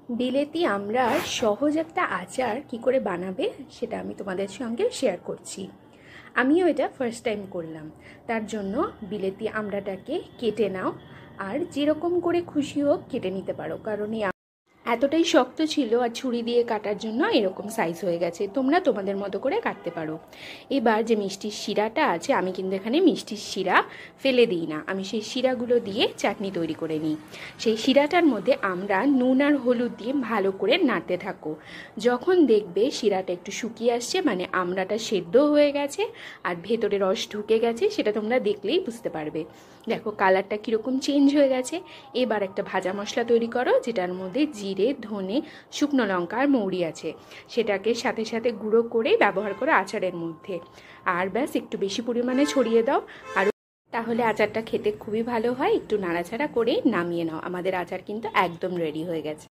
বিলেতি আমড়ার সহজ একটা আচার কি করে বানাবে সেটা আমি তোমাদের সঙ্গে শেয়ার করছি। আমিও এটা ফার্স্ট টাইম করলাম। তার জন্য বিলেতি আমড়াটাকে কেটে নাও, আর যেরকম করে খুশি হোক কেটে নিতে পারো, কারণ এই এতটাই শক্ত ছিল আর ছুরি দিয়ে কাটার জন্য এরকম সাইজ হয়ে গেছে। তোমরা তোমাদের মতো করে কাটতে পারো। এবার যে মিষ্টির শিরাটা আছে, আমি কিন্তু এখানে মিষ্টির শিরা ফেলে দিই না, আমি সেই শিরাগুলো দিয়ে চাটনি তৈরি করে নিই। সেই শিরাটার মধ্যে আমরা নুন আর হলুদ দিয়ে ভালো করে নাড়তে থাকো। যখন দেখবে শিরাটা একটু শুকিয়ে আসছে, মানে আমড়াটা সেদ্ধ হয়ে গেছে আর ভেতরে রস ঢুকে গেছে, সেটা তোমরা দেখলেই বুঝতে পারবে। দেখো কালারটা কীরকম চেঞ্জ হয়ে গেছে। এবার একটা ভাজা মশলা তৈরি করো, যেটার মধ্যে জিরে, ধনে, শুকনো লঙ্কা আর মৌরি আছে, সেটাকে সাথে সাথে গুঁড়ো করে ব্যবহার করো আচারের মধ্যে। আর ব্যাস একটু বেশি পরিমাণে ছড়িয়ে দাও, আর তাহলে আচারটা খেতে খুবই ভালো হয়। একটু নাড়াচাড়া করে নামিয়ে নাও। আমাদের আচার কিন্তু একদম রেডি হয়ে গেছে।